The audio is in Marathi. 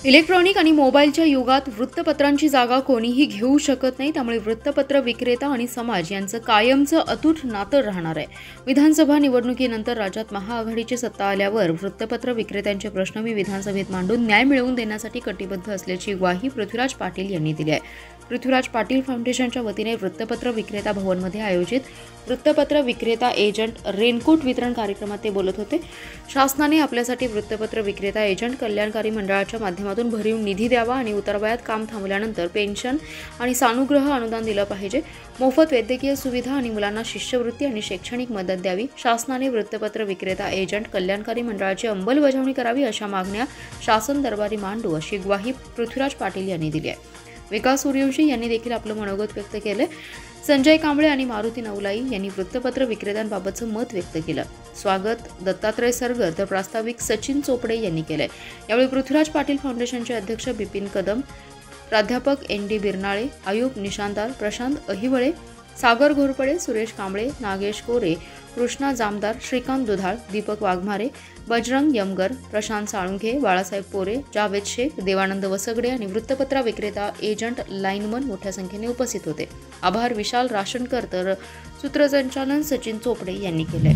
इलेक्ट्रॉनिक आणि मोबाईलच्या युगात वृत्तपत्रांची जागा कोणीही घेऊ शकत नाही। त्यामुळे वृत्तपत्र विक्रेता आणि समाज यांचं कायमचं अतूट नातं राहणार आहे। विधानसभा निवडणुकीनंतर राज्यात महाआघाडीची सत्ता आल्यावर वृत्तपत्र विक्रेत्यांचे प्रश्न मी विधानसभेत मांडून न्याय मिळवून देण्यासाठी कटिबद्ध असल्याची ग्वाही पृथ्वीराज पाटील यांनी दिली आहे। पृथ्वीराज पाटील फाउंडेशनच्या वतीने वृत्तपत्र विक्रेता भवनमध्ये आयोजित वृत्तपत्र विक्रेता एजंट रेनकोट वितरण कार्यक्रमात ते बोलत होते। शासनाने आपल्यासाठी वृत्तपत्र विक्रेता एजंट कल्याणकारी मंडळाच्या माध्यमातून भरीव निधी द्यावा आणि उतरवयात काम थांबल्यानंतर पेन्शन आणि सानुग्रह अनुदान दिलं पाहिजे। मोफत वैद्यकीय सुविधा आणि मुलांना शिष्यवृत्ती आणि शैक्षणिक मदत द्यावी। शासनाने वृत्तपत्र विक्रेता एजंट कल्याणकारी मंडळाची अंमलबजावणी करावी अशा मागण्या शासन दरबारी मांडू अशी ग्वाही पृथ्वीराज पाटील यांनी दिली आहे। विकास सूर्यवंशी यांनी देखील आपलं मनोगत व्यक्त केले। संजय कांबळे आणि मारुती नवलाई यांनी वृत्तपत्र विक्रेत्यांबाबतचं मत व्यक्त केलं। स्वागत दत्तात्रय सरगर तर प्रास्ताविक सचिन चोपडे यांनी केले। यावेळी पृथ्वीराज पाटील फाउंडेशनचे अध्यक्ष बिपिन कदम, प्राध्यापक ND बिरनाळे, आयुब निशांदार, प्रशांत अहिवळे, सागर घोरपडे, सुरेश कांबळे, नागेश कोरे, कृष्णा जामदार, श्रीकांत दुधाळ, दीपक वाघमारे, बजरंग यमगर, प्रशांत साळुंखे, बाळासाहेब पोरे, जावेद शेख, देवानंद वसगडे आणि वृत्तपत्र विक्रेता एजंट लाईनमन मोठ्या संख्येने उपस्थित होते। आभार विशाल राशनकर तर सूत्रसंचालन सचिन चोपडे यांनी केले।